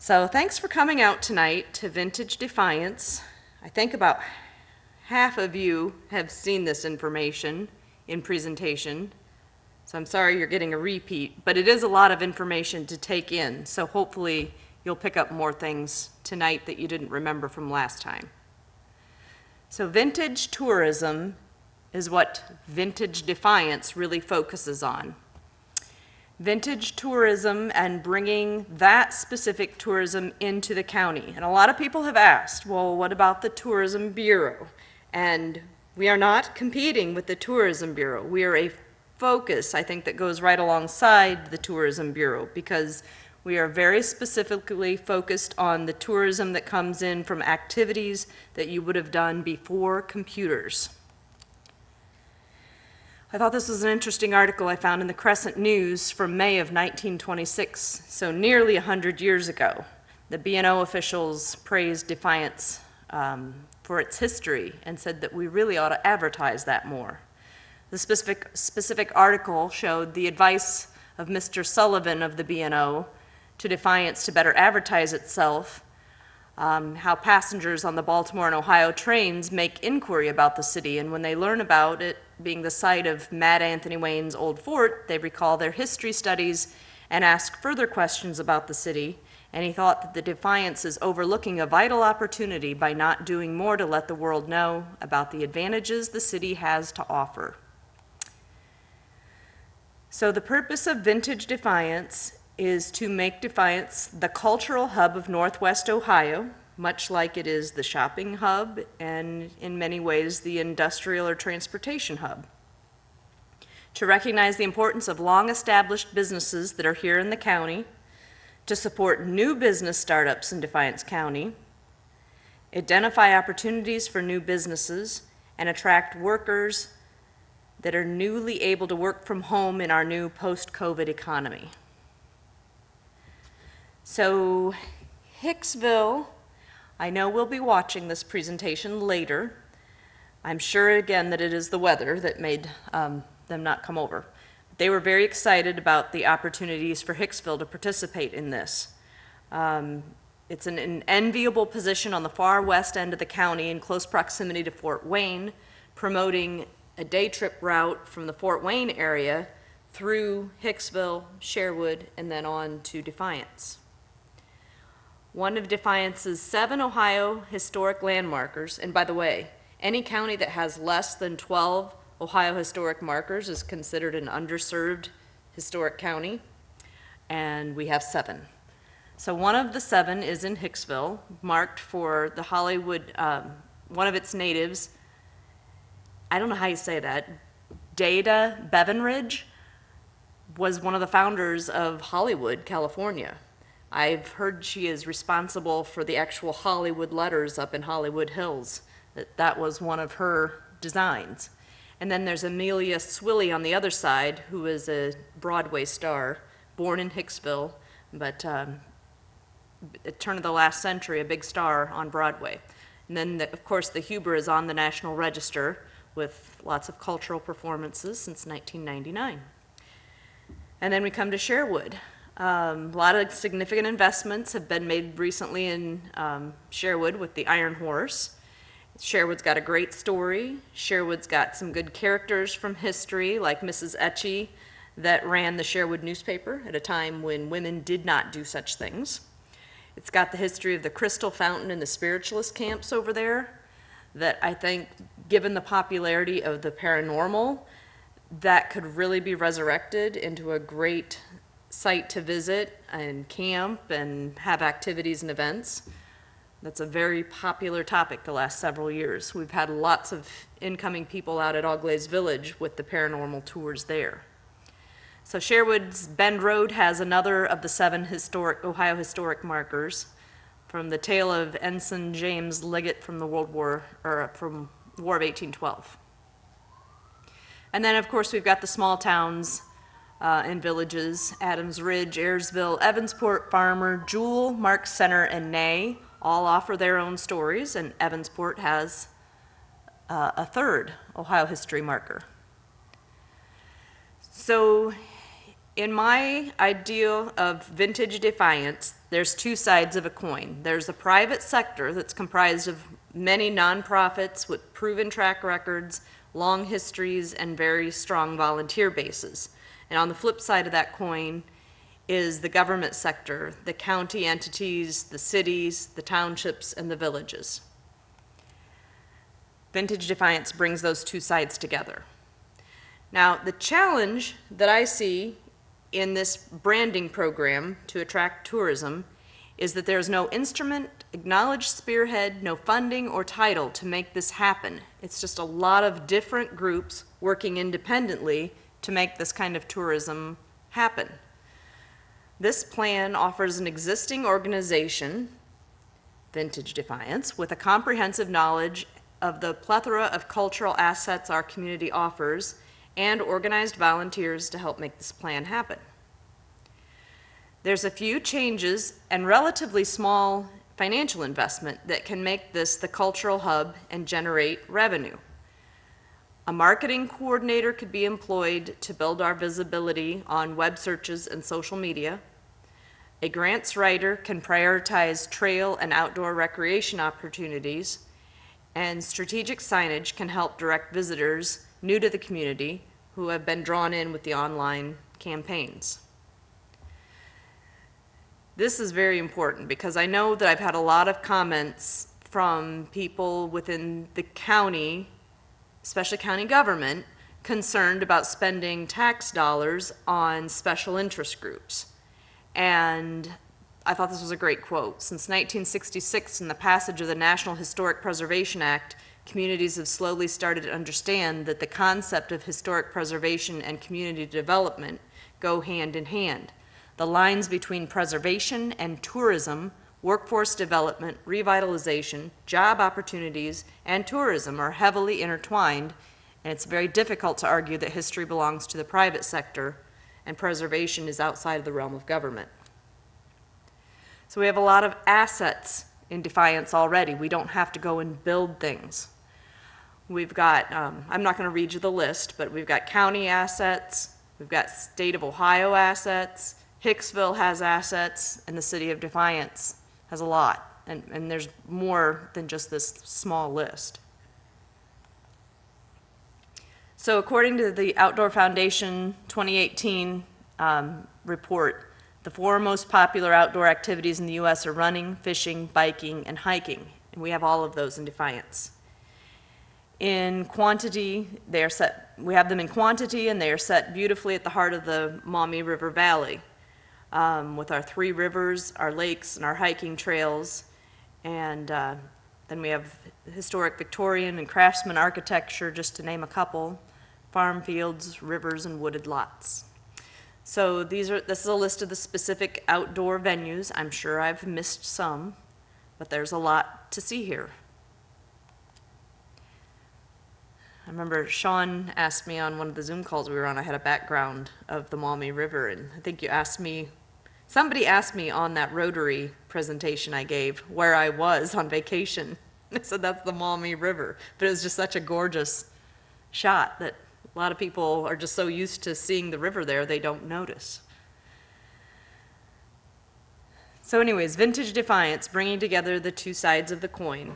So thanks for coming out tonight to Vintage Defiance. I think about half of you have seen this information in presentation, so I'm sorry you're getting a repeat, but it is a lot of information to take in, so hopefully you'll pick up more things tonight that you didn't remember from last time. So vintage tourism is what Vintage Defiance really focuses on. Vintage tourism and bringing that specific tourism into the county. And a lot of people have asked, well, what about the Tourism Bureau? And we are not competing with the Tourism Bureau. We are a focus, I think, that goes right alongside the Tourism Bureau, because we are very specifically focused on the tourism that comes in from activities that you would have done before computers. I thought this was an interesting article I found in the Crescent News from May of 1926, so nearly 100 years ago. The B&O officials praised Defiance for its history and said that we really ought to advertise that more. The specific article showed the advice of Mr. Sullivan of the B&O to Defiance to better advertise itself, how passengers on the Baltimore and Ohio trains make inquiry about the city, and when they learn about it being the site of Mad Anthony Wayne's old fort, they recall their history studies and ask further questions about the city, and he thought that the Defiance is overlooking a vital opportunity by not doing more to let the world know about the advantages the city has to offer. So the purpose of Vintage Defiance is to make Defiance the cultural hub of Northwest Ohio, much like it is the shopping hub and in many ways the industrial or transportation hub. To recognize the importance of long-established businesses that are here in the county, to support new business startups in Defiance County, identify opportunities for new businesses, and attract workers that are newly able to work from home in our new post-COVID economy. So Hicksville, I know we'll be watching this presentation later. I'm sure again that it is the weather that made them not come over. They were very excited about the opportunities for Hicksville to participate in this. It's an enviable position on the far west end of the county in close proximity to Fort Wayne, promoting a day trip route from the Fort Wayne area through Hicksville, Sherwood, and then on to Defiance. One of Defiance's 7 Ohio historic landmarkers, and by the way, any county that has less than 12 Ohio historic markers is considered an underserved historic county, and we have 7. So one of the 7 is in Hicksville, marked for the Hollywood, one of its natives, I don't know how you say that, Dada Bevanridge, was one of the founders of Hollywood, California. I've heard she is responsible for the actual Hollywood letters up in Hollywood Hills. That was one of her designs. And then there's Amelia Swilley on the other side, who is a Broadway star, born in Hicksville, but at the turn of the last century, a big star on Broadway. And then, of course, the Huber is on the National Register with lots of cultural performances since 1999. And then we come to Sherwood. A lot of significant investments have been made recently in Sherwood with the Iron Horse. Sherwood's got a great story. Sherwood's got some good characters from history, like Mrs. Etchie, that ran the Sherwood newspaper at a time when women did not do such things. It's got the history of the Crystal Fountain and the spiritualist camps over there that I think, given the popularity of the paranormal, that could really be resurrected into a great site to visit and camp and have activities and events. That's a very popular topic the last several years. We've had lots of incoming people out at Auglaize Village with the paranormal tours there. So Sherwood's Bend Road has another of the 7 Ohio historic markers, from the tale of Ensign James Liggett from the War of 1812. And then, of course, we've got the small towns and villages: Adams Ridge, Ayersville, Evansport, Farmer, Jewell, Mark Center, and Nay all offer their own stories, and Evansport has a 3rd Ohio history marker. So In my idea of vintage Defiance, there's two sides of a coin. There's a private sector that's comprised of many nonprofits with proven track records, long histories, and very strong volunteer bases. And on the flip side of that coin is the government sector, the county entities, the cities, the townships, and the villages. Vintage Defiance brings those two sides together. Now, the challenge that I see in this branding program to attract tourism is that there's no instrument, acknowledged spearhead, no funding or title to make this happen. It's just a lot of different groups working independently to make this kind of tourism happen. This plan offers an existing organization, Vintage Defiance, with a comprehensive knowledge of the plethora of cultural assets our community offers and organized volunteers to help make this plan happen. There's a few changes and relatively small financial investment that can make this the cultural hub and generate revenue. A marketing coordinator could be employed to build our visibility on web searches and social media. A grants writer can prioritize trail and outdoor recreation opportunities, and strategic signage can help direct visitors new to the community who have been drawn in with the online campaigns. This is very important because I know that I've had a lot of comments from people within the county, especially county government, concerned about spending tax dollars on special interest groups. And I thought this was a great quote. Since 1966 and the passage of the National Historic Preservation Act, communities have slowly started to understand that the concept of historic preservation and community development go hand in hand. The lines between preservation and tourism, workforce development, revitalization, job opportunities, and tourism are heavily intertwined, and it's very difficult to argue that history belongs to the private sector and preservation is outside of the realm of government. So we have a lot of assets in Defiance already. We don't have to go and build things. We've got, I'm not going to read you the list, but we've got county assets, we've got state of Ohio assets, Hicksville has assets, and the city of Defiance has a lot. And there's more than just this small list. So according to the Outdoor Foundation 2018 report, the four most popular outdoor activities in the U.S. are running, fishing, biking, and hiking. And we have all of those in Defiance. In quantity, they are set, we have them in quantity, and they are set beautifully at the heart of the Maumee River Valley, with our three rivers, our lakes, and our hiking trails. And then we have historic Victorian and craftsman architecture, just to name a couple, farm fields, rivers, and wooded lots. So this is a list of the specific outdoor venues. I'm sure I've missed some, but there's a lot to see here. I remember Sean asked me on one of the Zoom calls we were on, I had a background of the Maumee River, and I think you asked me, somebody asked me on that Rotary presentation I gave where I was on vacation. I said that's the Maumee River, but it was just such a gorgeous shot that a lot of people are just so used to seeing the river there, they don't notice. So anyways, Vintage Defiance, bringing together the two sides of the coin.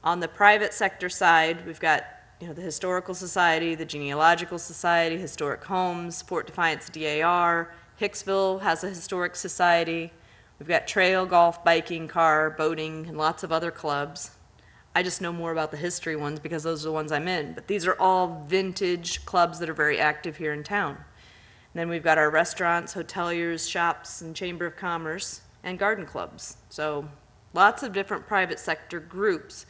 On the private sector side, we've got the Historical Society, the Genealogical Society, Historic Homes, Fort Defiance DAR, Hicksville has a historic society. We've got trail, golf, biking, car, boating, and lots of other clubs. I just know more about the history ones because those are the ones I'm in, but these are all vintage clubs that are very active here in town. And then we've got our restaurants, hoteliers, shops, and Chamber of Commerce, and garden clubs. So lots of different private sector groups.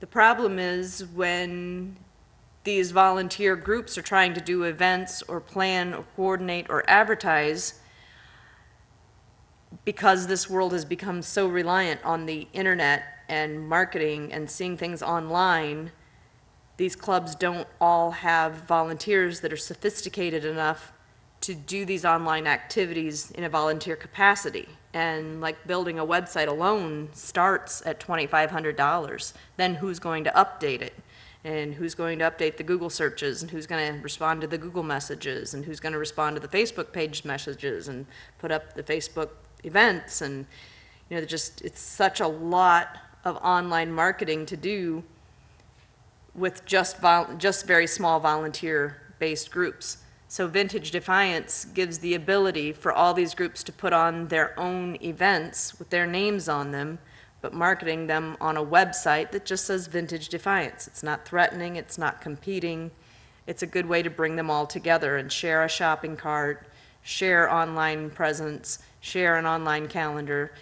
The problem is when these volunteer groups are trying to do events or plan or coordinate or advertise, because this world has become so reliant on the internet and marketing and seeing things online, these clubs don't all have volunteers that are sophisticated enough to do these online activities in a volunteer capacity. And like building a website alone starts at $2,500. Then who's going to update it? and who's going to update the Google searches, and who's going to respond to the Google messages, and who's going to respond to the Facebook page messages and put up the Facebook events. And it's such a lot of online marketing to do with just very small volunteer-based groups. So Vintage Defiance gives the ability for all these groups to put on their own events with their names on them, but marketing them on a website that just says Vintage Defiance. It's not threatening, it's not competing. It's a good way to bring them all together and share a shopping cart, share online presence, share an online calendar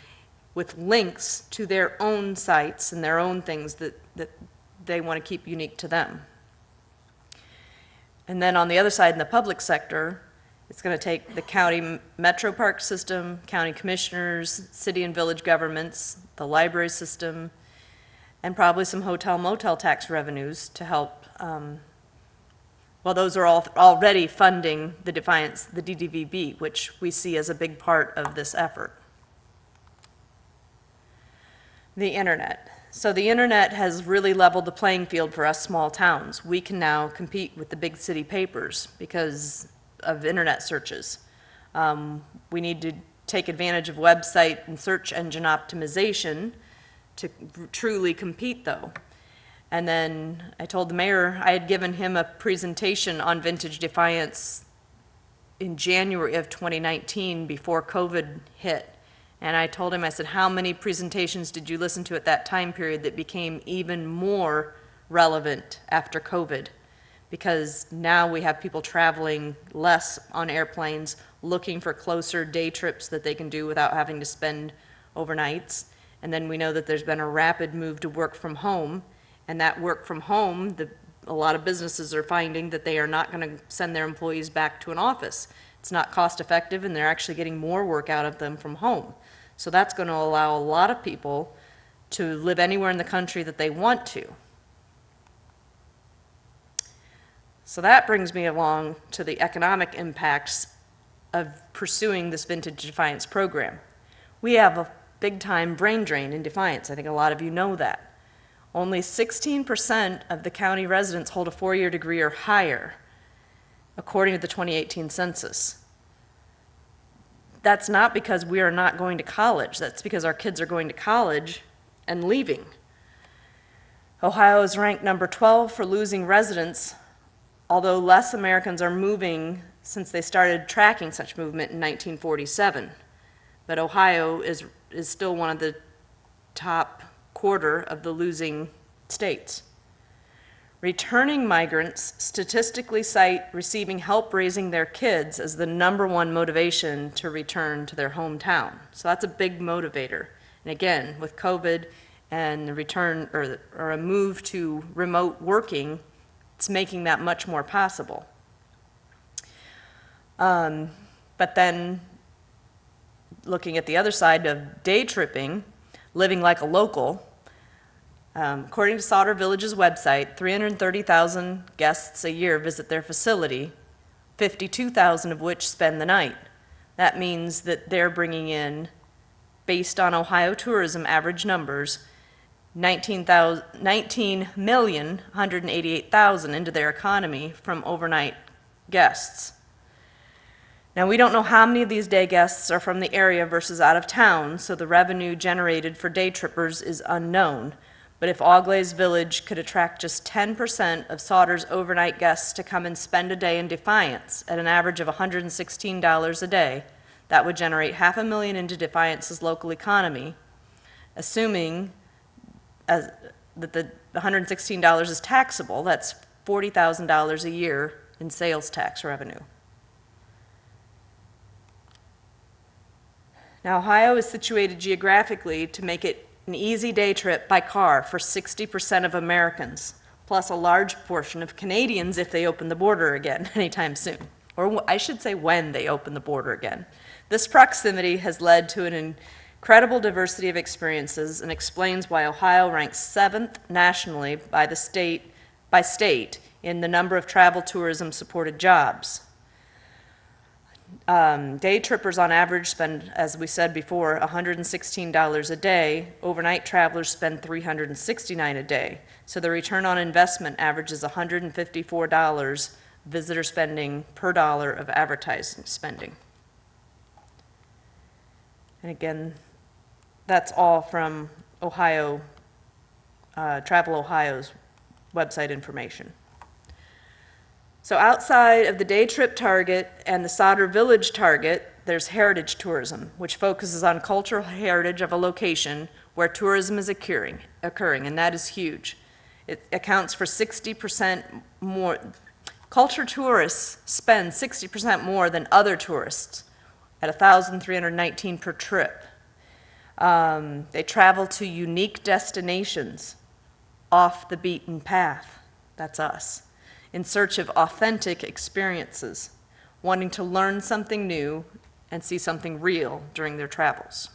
with links to their own sites and their own things that they want to keep unique to them. And then on the other side, in the public sector, it's going to take the county metro park system, county commissioners, city and village governments, the library system, and probably some hotel motel tax revenues to help. Well, those are all already funding the Defiance, the DDVB, which we see as a big part of this effort. The internet. So the internet has really leveled the playing field for us small towns. We can now compete with the big city papers because of internet searches. We need to take advantage of website and search engine optimization to truly compete, though. And then I told the mayor I had given him a presentation on Vintage Defiance in January of 2019 before COVID hit. And I told him, I said, how many presentations did you listen to at that time period that became even more relevant after COVID? Because now we have people traveling less on airplanes, looking for closer day trips that they can do without having to spend overnights. And then we know that there's been a rapid move to work from home. And that work from home, a lot of businesses are finding that they are not going to send their employees back to an office. It's not cost effective, and they're actually getting more work out of them from home. So that's going to allow a lot of people to live anywhere in the country that they want to. So that brings me along to the economic impacts of pursuing this Vintage Defiance program. We have a big-time brain drain in Defiance. I think a lot of you know that. Only 16% of the county residents hold a 4-year degree or higher, according to the 2018 census. That's not because we are not going to college. That's because our kids are going to college and leaving. Ohio is ranked number 12 for losing residents, although less Americans are moving since they started tracking such movement in 1947. But Ohio is still one of the top quarter of the losing states. Returning migrants statistically cite receiving help raising their kids as the #1 motivation to return to their hometown. So that's a big motivator. And again, with COVID and the return or a move to remote working, it's making that much more possible. But then looking at the other side of day tripping, living like a local, according to Sauter Village's website, 330,000 guests a year visit their facility, 52,000 of which spend the night. That means that they're bringing in, based on Ohio tourism average numbers, 19,188,000 into their economy from overnight guests. Now, we don't know how many of these day guests are from the area versus out of town, so the revenue generated for day trippers is unknown. But if Auglaize Village could attract just 10% of Sauter's overnight guests to come and spend a day in Defiance at an average of $116 a day, that would generate $500,000 into Defiance's local economy, assuming that the $116 is taxable. That's $40,000 a year in sales tax revenue. Now, Ohio is situated geographically to make it an easy day trip by car for 60% of Americans, plus a large portion of Canadians if they open the border again anytime soon. Or I should say when they open the border again. This proximity has led to an incredible diversity of experiences and explains why Ohio ranks 7th nationally by state in the number of travel tourism supported jobs. Day trippers on average spend, as we said before, $116 a day. Overnight travelers spend $369 a day. So the return on investment averages $154 visitor spending per dollar of advertising spending. And again, that's all from Travel Ohio's website information. So outside of the day trip target and the Sodder Village target, there's heritage tourism, which focuses on cultural heritage of a location where tourism is occurring, and that is huge. It accounts for 60% more. Culture tourists spend 60% more than other tourists at $1,319 per trip. They travel to unique destinations off the beaten path. That's us. In search of authentic experiences, wanting to learn something new and see something real during their travels.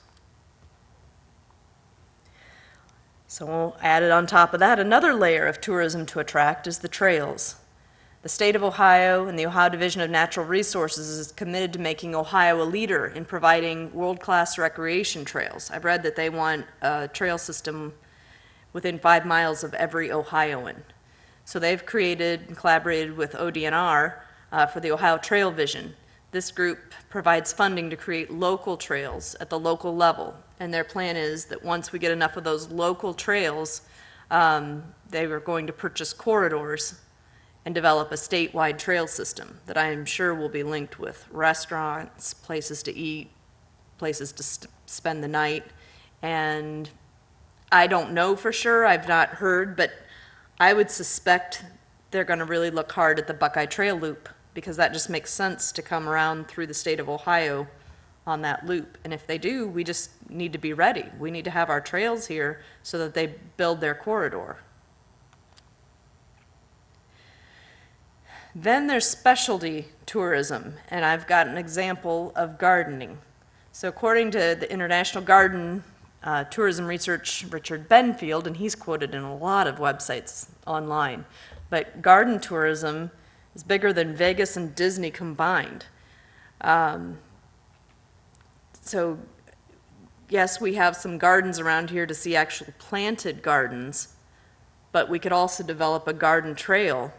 So added on top of that, another layer of tourism to attract is the trails. The state of Ohio and the Ohio Division of Natural Resources is committed to making Ohio a leader in providing world-class recreation trails. I've read that they want a trail system within 5 miles of every Ohioan. So they've created and collaborated with ODNR for the Ohio Trail Vision. This group provides funding to create local trails at the local level. And their plan is that once we get enough of those local trails, they were going to purchase corridors and develop a statewide trail system that I am sure will be linked with restaurants, places to eat, places to spend the night. And I don't know for sure, I've not heard, but I would suspect they're going to really look hard at the Buckeye Trail Loop, because that just makes sense to come around through the state of Ohio on that loop. And if they do, we just need to be ready. We need to have our trails here so that they build their corridor. Then there's specialty tourism, and I've got an example of gardening. So according to the International Garden Tourism Research, Richard Benfield, and he's quoted in a lot of websites online, but garden tourism is bigger than Vegas and Disney combined. So yes, we have some gardens around here to see actual planted gardens, but we could also develop a garden trail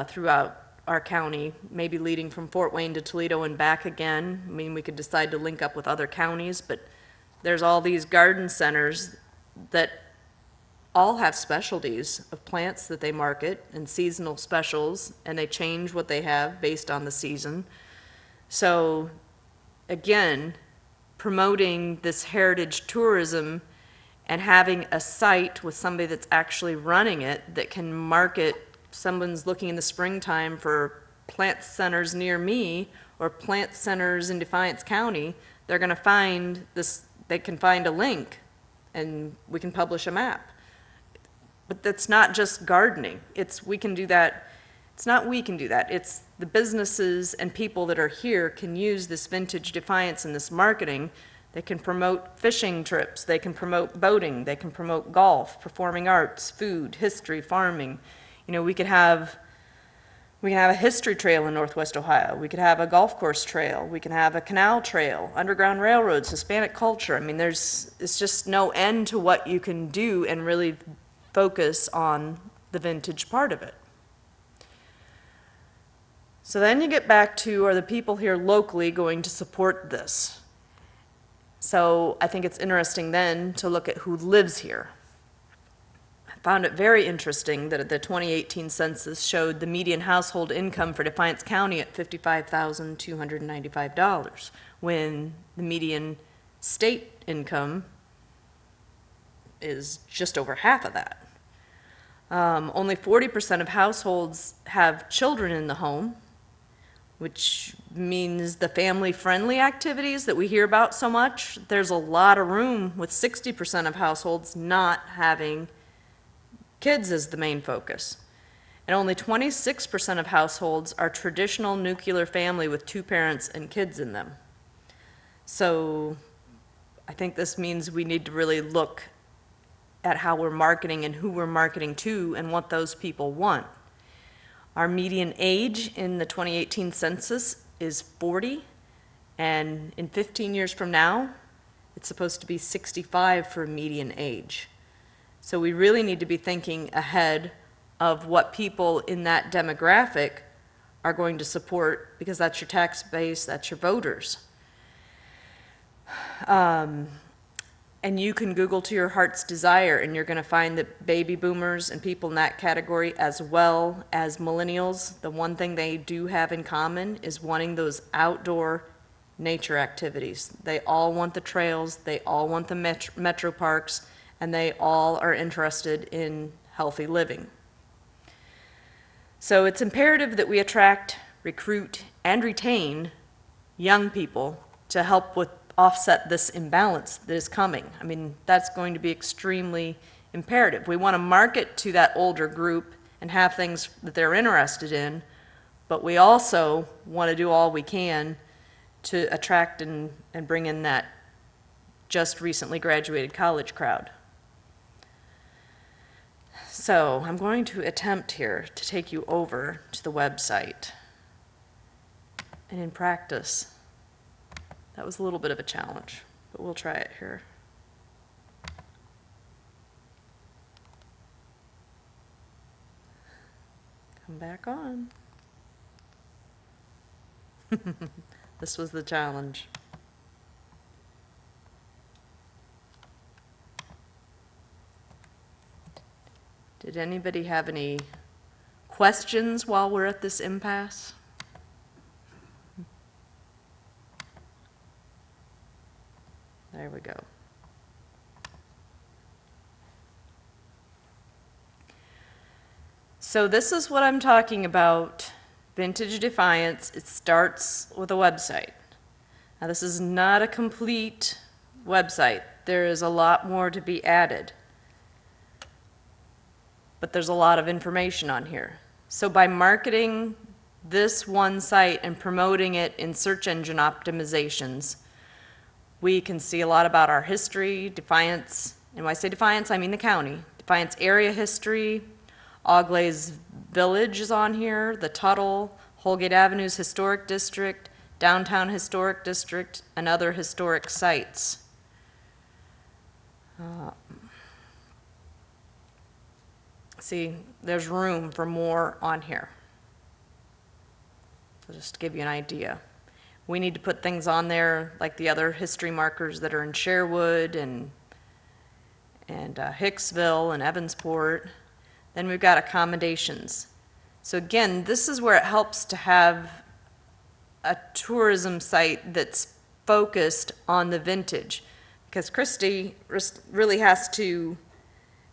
throughout our county, maybe leading from Fort Wayne to Toledo and back again. I mean, we could decide to link up with other counties, but there's all these garden centers that all have specialties of plants that they market and seasonal specials, and they change what they have based on the season. So again, promoting this heritage tourism and having a site with somebody that's actually running it that can market. Someone's looking in the springtime for plant centers near me or plant centers in Defiance County, they're going to find this. They can find a link and we can publish a map. But that's not just gardening. We can do that. It's not we can do that. It's the businesses and people that are here can use this vintage Defiance and this marketing. They can promote fishing trips. They can promote boating. They can promote golf, performing arts, food, history, farming. You know, we could have a history trail in Northwest Ohio. We could have a golf course trail. We can have a canal trail, underground railroads, Hispanic culture. I mean, it's just no end to what you can do and really focus on the vintage part of it. So then you get back to, are the people here locally going to support this? So I think it's interesting then to look at who lives here. Found it very interesting that the 2018 census showed the median household income for Defiance County at $55,295, when the median state income is just over half of that. Only 40% of households have children in the home, which means the family-friendly activities that we hear about so much, there's a lot of room with 60% of households not having kids as the main focus. And only 26% of households are traditional nuclear family with 2 parents and kids in them. So I think this means we need to really look at how we're marketing and who we're marketing to and what those people want. Our median age in the 2018 census is 40, and in 15 years from now, it's supposed to be 65 for median age. So we really need to be thinking ahead of what people in that demographic are going to support, because that's your tax base, that's your voters. And you can Google to your heart's desire, and you're going to find that baby boomers and people in that category, as well as millennials, the one thing they do have in common is wanting those outdoor nature activities. They all want the trails, they all want the metro parks, and they all are interested in healthy living. So it's imperative that we attract, recruit, and retain young people to help with offset this imbalance that is coming. I mean, that's going to be extremely imperative. We want to market to that older group and have things that they're interested in, but we also want to do all we can to attract and bring in that just recently graduated college crowd. So I'm going to attempt here to take you over to the website. And in practice, that was a little bit of a challenge, but we'll try it here. Come back on. This was the challenge. Did anybody have any questions while we're at this impasse? There we go. So this is what I'm talking about, Vintage Defiance. It starts with a website. Now this is not a complete website. There is a lot more to be added. But there's a lot of information on here. So by marketing this one site and promoting it in search engine optimizations, we can see a lot about our history, Defiance, and when I say Defiance, I mean the county. Defiance area history, Auglaize Village is on here, the Tuttle, Holgate Avenue's Historic District, Downtown Historic District, and other historic sites. See, there's room for more on here. So just to give you an idea. We need to put things on there like the other history markers that are in Sherwood and Hicksville and Evansport. Then we've got accommodations. So again, this is where it helps to have a tourism site that's focused on the vintage, because Christy really has to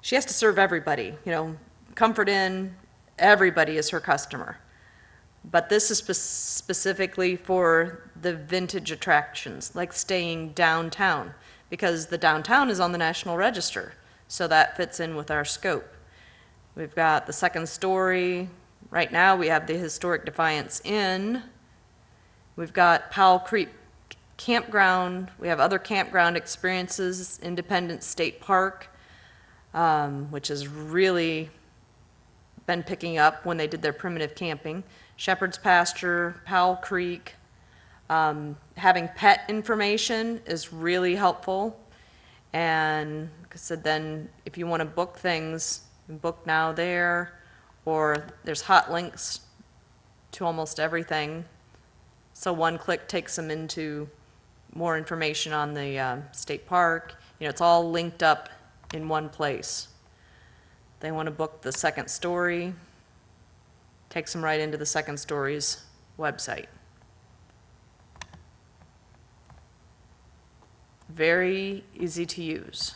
serve everybody. You know, Comfort Inn, everybody is her customer. But this is specifically for the vintage attractions, like staying downtown, because the downtown is on the National Register, so that fits in with our scope. We've got the second story. Right now we have the historic Defiance Inn. We've got Powell Creek Campground. We have other campground experiences, Independence State Park, which has really been picking up when they did their primitive camping. Shepherd's Pasture, Powell Creek. Having pet information is really helpful. And like I said, then if you want to book things, you can book now there, or there's hot links to almost everything. So one click takes them into more information on the state park. You know, it's all linked up in one place. They want to book the second story, takes them right into the second story's website. Very easy to use.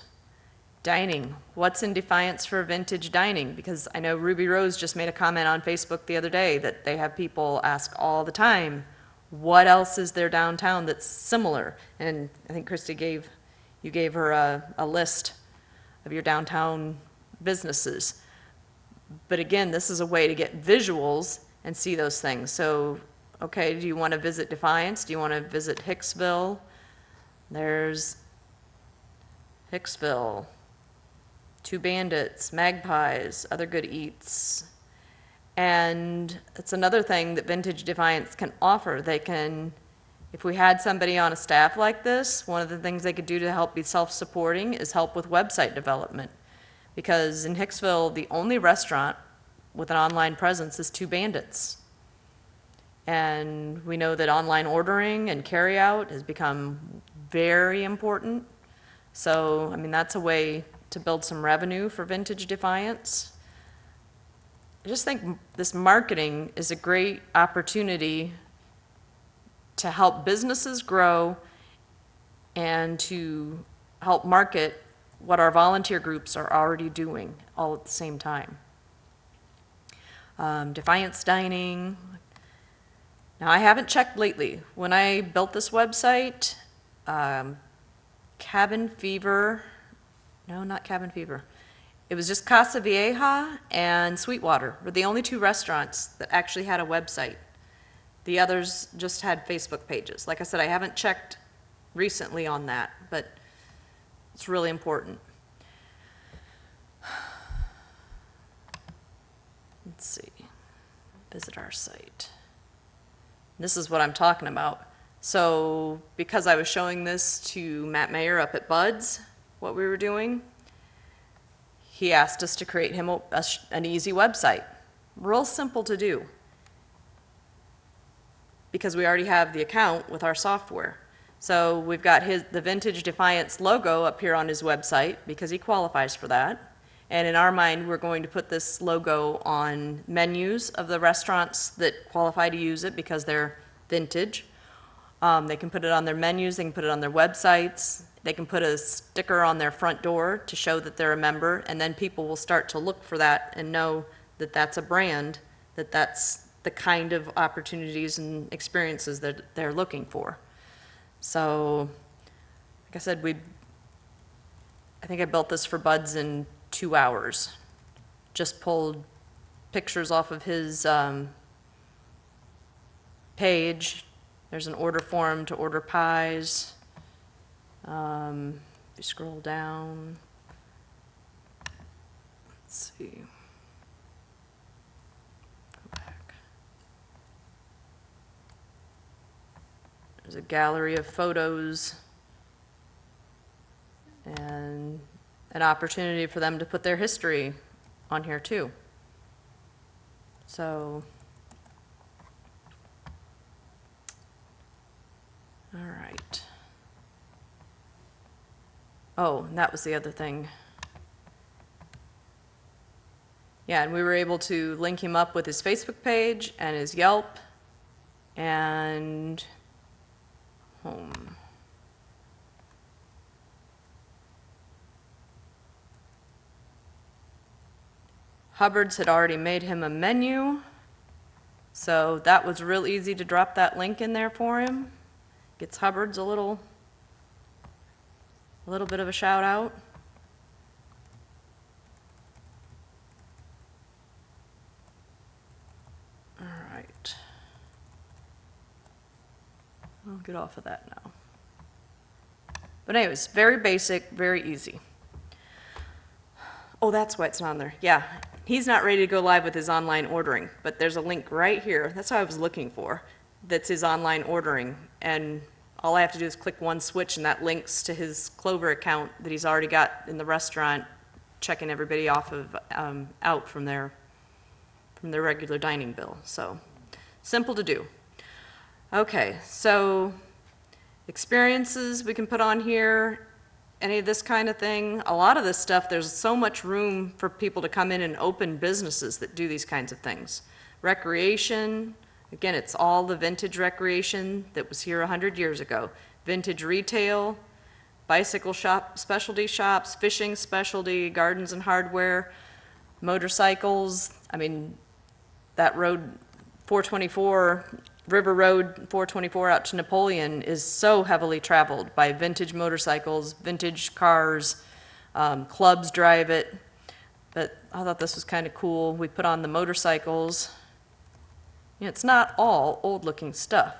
Dining. What's in Defiance for vintage dining? Because I know Ruby Rose just made a comment on Facebook the other day that they have people ask all the time, what else is there downtown that's similar? And I think Christy gave her a list of your downtown businesses. But again, this is a way to get visuals and see those things. So, okay, do you want to visit Defiance? Do you want to visit Hicksville? There's Hicksville, Two Bandits, Magpies, Other Good Eats. And it's another thing that Vintage Defiance can offer. They can, if we had somebody on a staff like this, one of the things they could do to help be self-supporting is help with website development. Because in Hicksville, the only restaurant with an online presence is Two Bandits. And we know that online ordering and carryout has become very important. So, I mean, that's a way to build some revenue for Vintage Defiance. I just think this marketing is a great opportunity to help businesses grow and to help market what our volunteer groups are already doing all at the same time. Defiance Dining. Now, I haven't checked lately. When I built this website, Cabin Fever, no, not Cabin Fever. It was just Casa Vieja and Sweetwater were the only two restaurants that actually had a website. The others just had Facebook pages. Like I said, I haven't checked recently on that, but it's really important. Let's see, visit our site. This is what I'm talking about. So because I was showing this to Matt Mayer up at Bud's, what we were doing, he asked us to create him an easy website. Real simple to do, because we already have the account with our software. So we've got the Vintage Defiance logo up here on his website because he qualifies for that. And in our mind, we're going to put this logo on menus of the restaurants that qualify to use it because they're vintage. They can put it on their menus, they can put it on their websites, they can put a sticker on their front door to show that they're a member, and then people will start to look for that and know that that's a brand, that that's the kind of opportunities and experiences that they're looking for. So, like I said, I think I built this for Bud's in 2 hours. Just pulled pictures off of his page. There's an order form to order pies. If you scroll down, let's see. Go back. There's a gallery of photos and an opportunity for them to put their history on here too. So, all right. Oh, and that was the other thing. Yeah, and we were able to link him up with his Facebook page and his Yelp and home. Hubbard's had already made him a menu, so that was real easy to drop that link in there for him. Gets Hubbard's a little bit of a shout out. All right. I'll get off of that now. But anyways, very basic, very easy. Oh, that's why it's not on there. Yeah, he's not ready to go live with his online ordering, but there's a link right here. That's what I was looking for. That's his online ordering. And all I have to do is click one switch and that links to his Clover account that he's already got in the restaurant, checking everybody off of out from their regular dining bill. So simple to do. Okay, so experiences we can put on here, any of this kind of thing. A lot of this stuff, there's so much room for people to come in and open businesses that do these kinds of things. Recreation. Again, it's all the vintage recreation that was here 100 years ago. Vintage retail, bicycle shop, specialty shops, fishing specialty, gardens and hardware, motorcycles. I mean, that road 424, River Road 424 out to Napoleon is so heavily traveled by vintage motorcycles, vintage cars, clubs drive it. But I thought this was kind of cool. We put on the motorcycles. You know, it's not all old-looking stuff,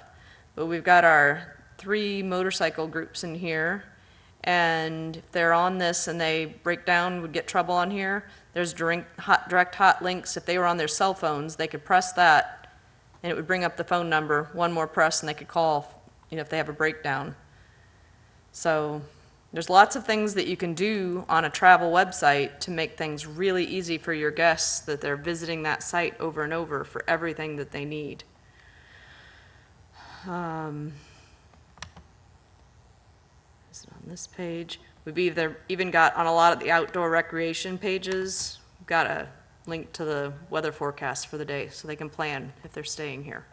but we've got our 3 motorcycle groups in here, and if they're on this and they break down, would get trouble on here, there's direct hot links. If they were on their cell phones, they could press that, and it would bring up the phone number, one more press, and they could call, if they have a breakdown. So there's lots of things that you can do on a travel website to make things really easy for your guests that they're visiting that site over and over for everything that they need. Is it on this page? We've even got on a lot of the outdoor recreation pages, we've got a link to the weather forecast for the day so they can plan if they're staying here.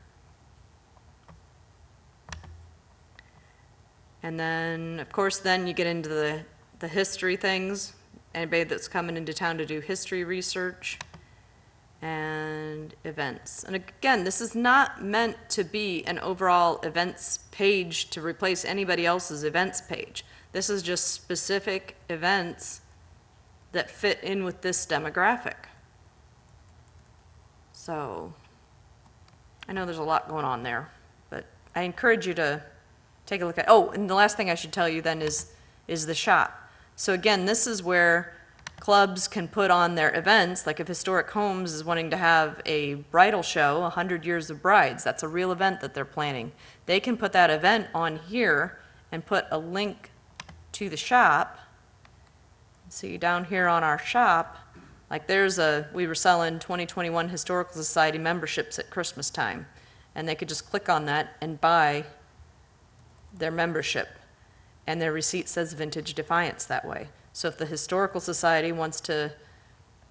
And then, of course, then you get into the history things. Anybody that's coming into town to do history research and events. And again, this is not meant to be an overall events page to replace anybody else's events page. This is just specific events that fit in with this demographic. So I know there's a lot going on there, but I encourage you to take a look at, oh, and the last thing I should tell you then is the shop. So again, this is where clubs can put on their events, like if Historic Homes is wanting to have a bridal show, 100 Years of Brides, that's a real event that they're planning. They can put that event on here and put a link to the shop. See down here on our shop, like we were selling 2021 Historical Society memberships at Christmas time, and they could just click on that and buy their membership, and their receipt says Vintage Defiance that way. So if the Historical Society wants to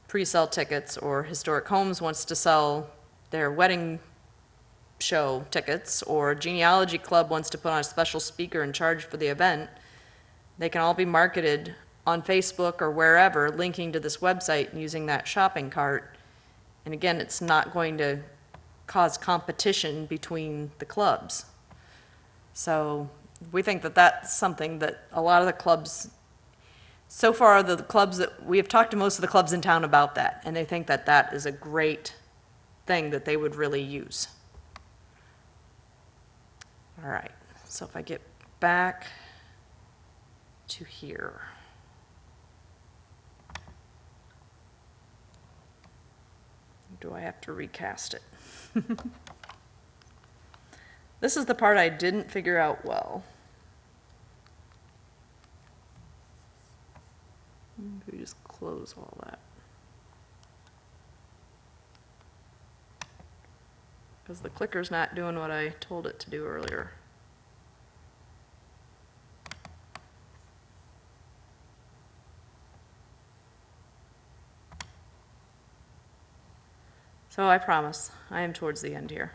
pre-sell tickets, or Historic Homes wants to sell their wedding show tickets, or Genealogy Club wants to put on a special speaker and charge for the event, they can all be marketed on Facebook or wherever, linking to this website and using that shopping cart. And again, it's not going to cause competition between the clubs. So we think that that's something that a lot of the clubs, so far the clubs that we have talked to, most of the clubs in town about that, and they think that that is a great thing that they would really use. All right, so if I get back to here. Do I have to recast it? This is the part I didn't figure out well. Maybe just close all that. Because the clicker's not doing what I told it to do earlier. So I promise, I am towards the end here.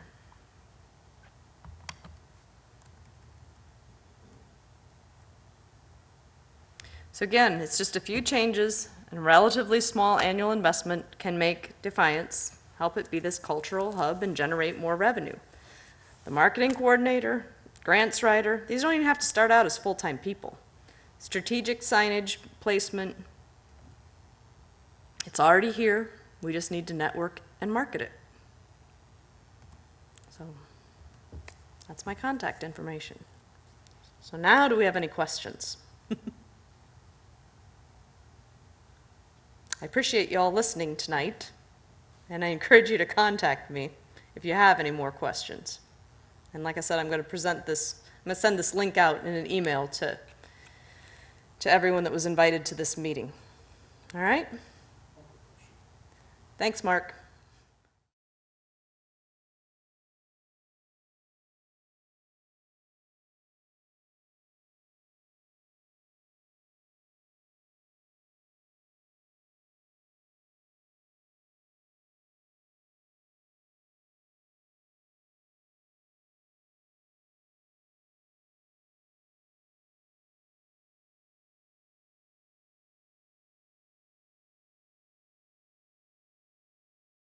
So again, it's just a few changes, and a relatively small annual investment can make Defiance, help it be this cultural hub and generate more revenue. The marketing coordinator, grants writer, these don't even have to start out as full-time people. Strategic signage placement, it's already here. We just need to network and market it. So that's my contact information. So now, do we have any questions? I appreciate you all listening tonight, and I encourage you to contact me if you have any more questions. And like I said, I'm going to send this link out in an email to everyone that was invited to this meeting. All right? Thanks, Mark.